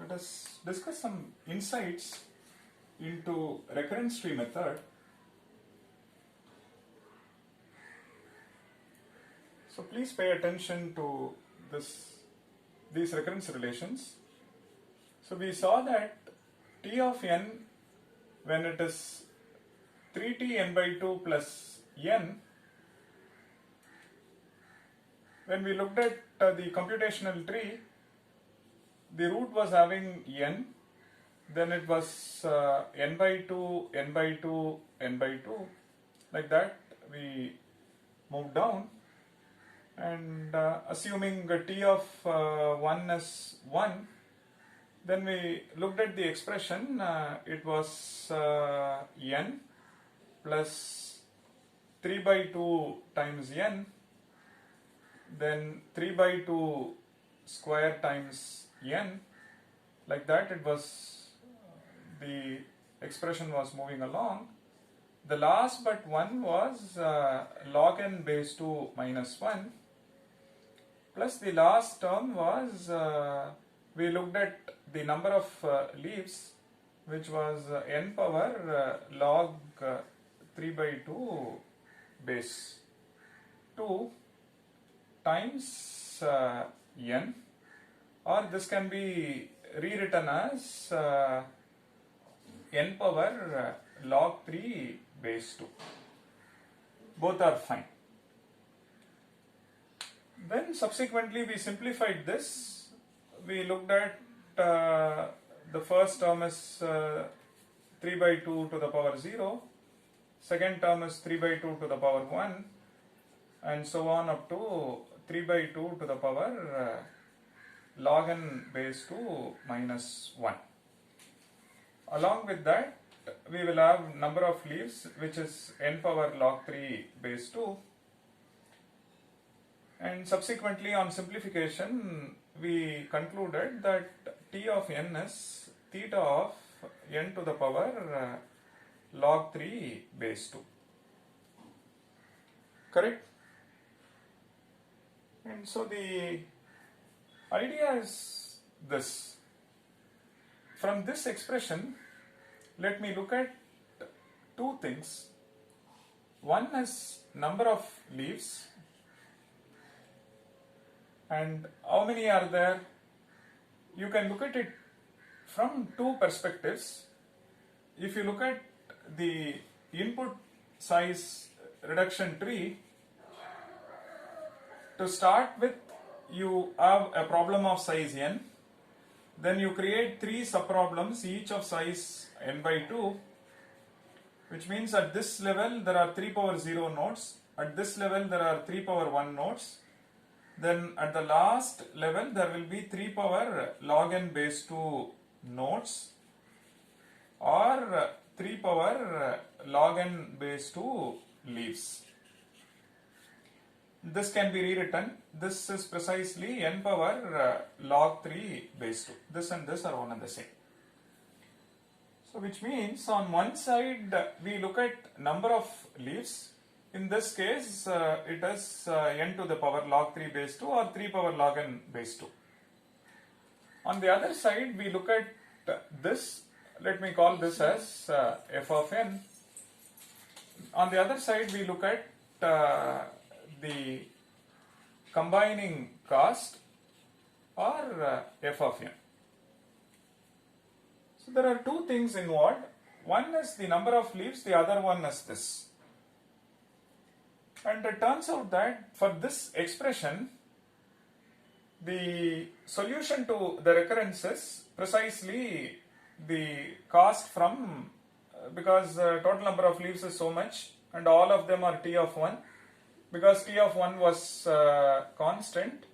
Let us discuss some insights into recurrence tree method. So please pay attention to these recurrence relations. So we saw that T of n, when it is 3t n by 2 plus n, when we looked at the computational tree, the root was having n, then it was n by 2, n by 2, n by 2, like that we moved down, and assuming t of 1 is 1, then we looked at the expression, it was n plus 3 by 2 times n, then 3 by 2 square times n, like that it was, the expression was moving along. The last but one was log n base 2 minus 1, plus the last term was, we looked at the number of leaves, which was n power log 3 by 2 base 2 times n, or this can be rewritten as n power log 3 base 2. Both are fine. Then subsequently we simplified this. We looked at the first term is 3 by 2 to the power 0, second term is 3 by 2 to the power 1, and so on up to 3 by 2 to the power log n base 2 minus 1. Along with that, we will have number of leaves, which is n power log 3 base 2, and subsequently on simplification we concluded that t of n is theta of n to the power log 3 base 2. Correct? And so the idea is this. From this expression, let me look at two things. One is number of leaves, and how many are there? You can look at it from two perspectives. If you look at the input size reduction tree, to start with, you have a problem of size n, then you create three subproblems, each of size n by 2, which means at this level there are 3 power 0 nodes, at this level there are 3 power 1 nodes, then at the last level there will be 3 power log n base 2 nodes, or 3 power log n base 2 leaves. This can be rewritten. This is precisely n power log 3 base 2. This and this are one and the same. So which means on one side we look at number of leaves. In this case it is n to the power log 3 base 2 or 3 power log n base 2. On the other side we look at this. Let me call this as f of n. On the other side we look at the combining cost, or f of n. So there are two things involved. One is the number of leaves, the other one is this. And it turns out that for this expression, the solution to the recurrence is precisely the cost from, because total number of leaves is so much and all of them are t of 1. Because t of 1 was constant,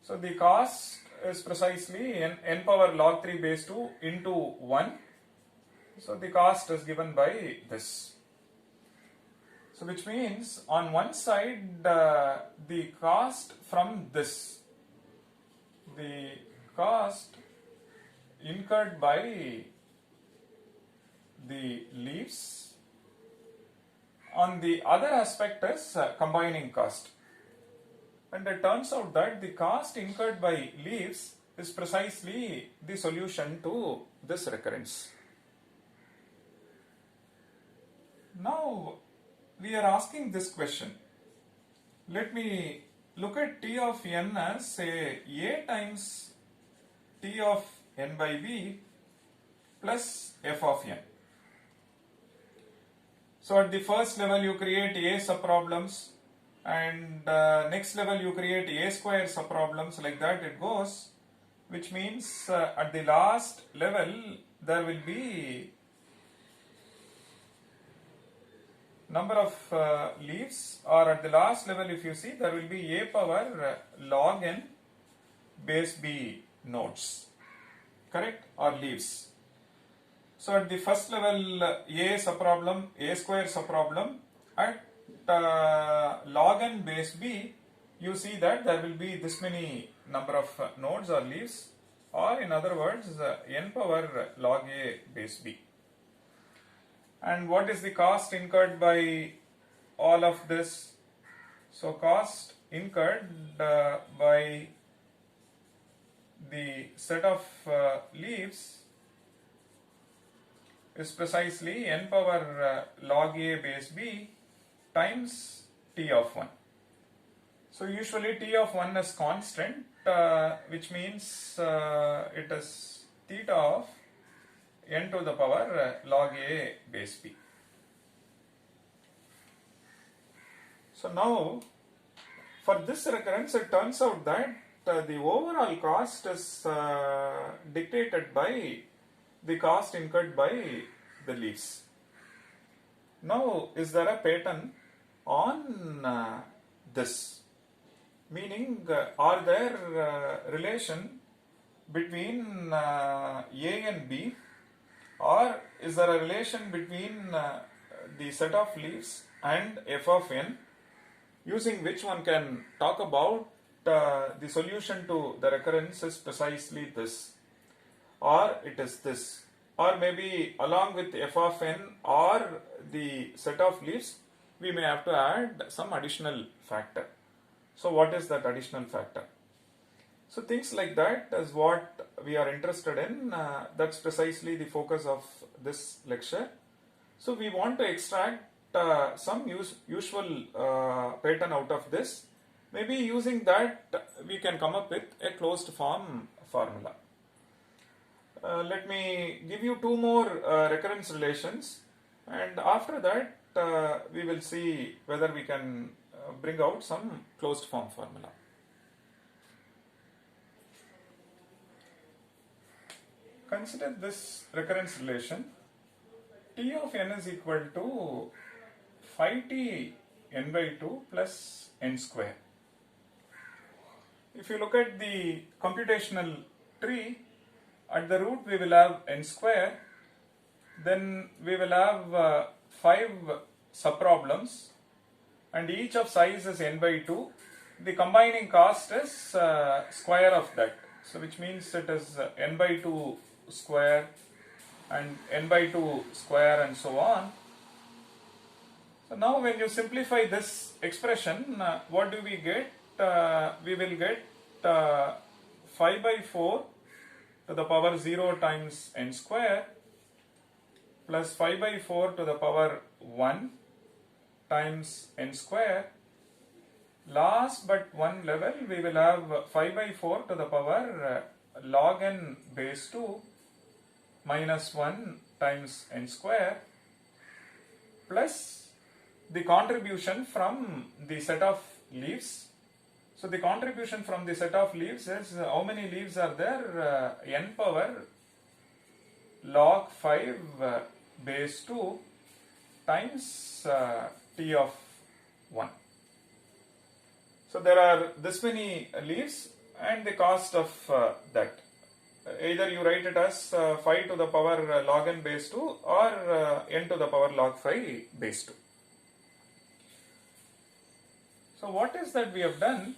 so the cost is precisely n power log 3 base 2 into 1. So the cost is given by this. So which means on one side the cost from this, the cost incurred by the leaves. On the other aspect is combining cost. And it turns out that the cost incurred by leaves is precisely the solution to this recurrence. Now we are asking this question. Let me look at t of n as say a times t of n by b plus f of n. So at the first level you create a subproblems, and next level you create a square subproblems, like that it goes, which means at the last level there will be number of leaves, or at the last level if you see there will be a power log n base b nodes, correct, or leaves. So at the first level a subproblem, a square subproblem, at log n base b you see that there will be this many number of nodes or leaves, or in other words n power log a base b. And what is the cost incurred by all of this? So cost incurred by the set of leaves is precisely n power log a base b times t of 1. So usually t of 1 is constant, which means it is theta of n to the power log a base b. So now for this recurrence it turns out that the overall cost is dictated by the cost incurred by the leaves. Now is there a pattern on this? Meaning are there relation between a and b, or is there a relation between the set of leaves and f of n, using which one can talk about the solution to the recurrence is precisely this, or it is this, or maybe along with f of n or the set of leaves we may have to add some additional factor. So what is that additional factor? So things like that is what we are interested in. That's precisely the focus of this lecture. So we want to extract some usual pattern out of this. Maybe using that we can come up with a closed form formula. Let me give you two more recurrence relations, and after that we will see whether we can bring out some closed form formula. Consider this recurrence relation. T of n is equal to phi t n by 2 plus n square. If you look at the computational tree, at the root we will have n square, then we will have 5 subproblems, and each of size is n by 2. The combining cost is square of that, so which means it is n by 2 square and n by 2 square and so on. So now when you simplify this expression, what do we get? We will get 5 by 4 to the power 0 times n square plus 5 by 4 to the power 1 times n square. Last but one level we will have 5 by 4 to the power log n base 2 minus 1 times n square plus the contribution from the set of leaves. So the contribution from the set of leaves is how many leaves are there? N power log 5 base 2 times t of 1. So there are this many leaves and the cost of that. Either you write it as 5 to the power log n base 2 or n to the power log 5 base 2. So what is that we have done?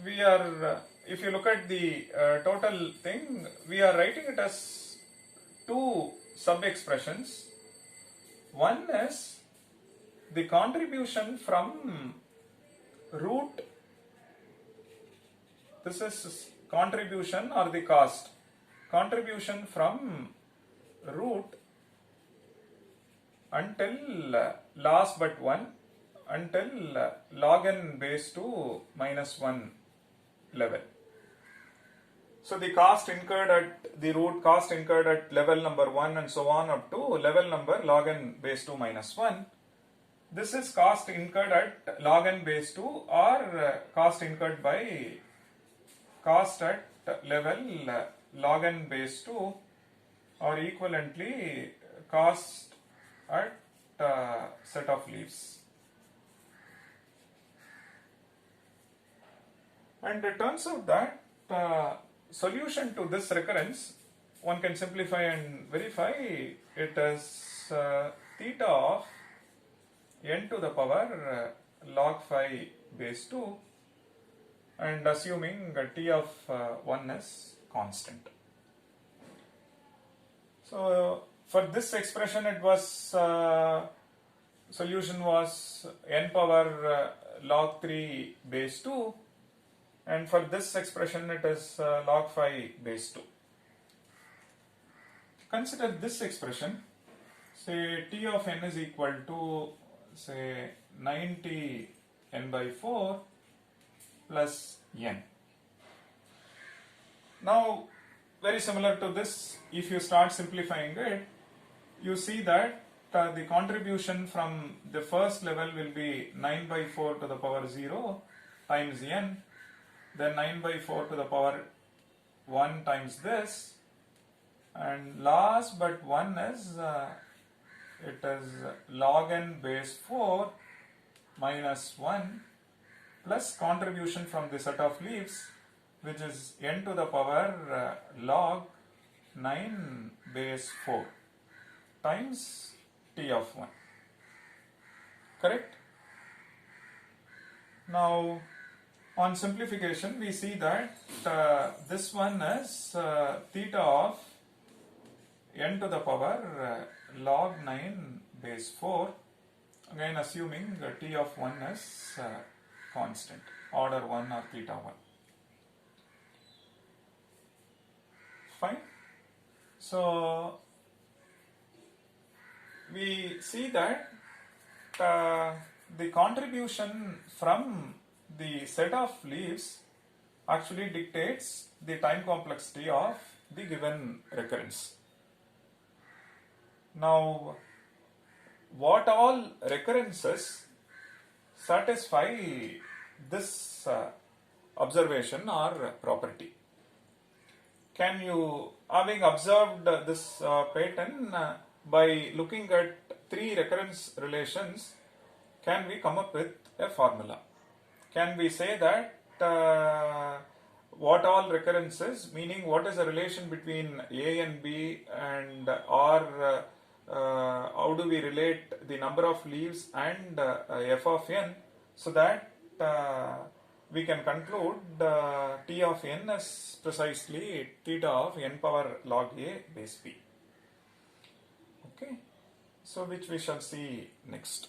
We are, if you look at the total thing, we are writing it as two sub-expressions. One is the contribution from root, this is contribution or the cost. Contribution from root until last but 1 until log n base 2 minus 1 level. So the cost incurred at the root, cost incurred at level number 1 and so on up to level number log n base 2 minus 1. This is cost incurred at log n base 2 or cost incurred by cost at level log n base 2 or equivalently cost at set of leaves. And it turns out that solution to this recurrence, one can simplify and verify it as theta of n to the power log phi base 2 and assuming t of 1 is constant. So for this expression it was solution was n power log 3 base 2, and for this expression it is log phi base 2. Consider this expression, say t of n is equal to say 90 n by 4 plus n. Now very similar to this, if you start simplifying it, you see that the contribution from the first level will be 9 by 4 to the power 0 times n, then 9 by 4 to the power 1 times this, and last but 1 is it is log n base 4 minus 1 plus contribution from the set of leaves, which is n to the power log 9 base 4 times t of 1. Correct? Now on simplification we see that this one is theta of n to the power log 9 base 4, again assuming t of 1 is constant, order 1 or theta 1. Fine. So we see that the contribution from the set of leaves actually dictates the time complexity of the given recurrence. Now, what all recurrences satisfy this observation or property? Can you, having observed this pattern by looking at 3 recurrence relations, can we come up with a formula? Can we say that what all recurrences, meaning what is the relation between A and B, and or how do we relate the number of leaves and f of n, so that we can conclude t of n is precisely theta of n power log a base b. Okay, so which we shall see next.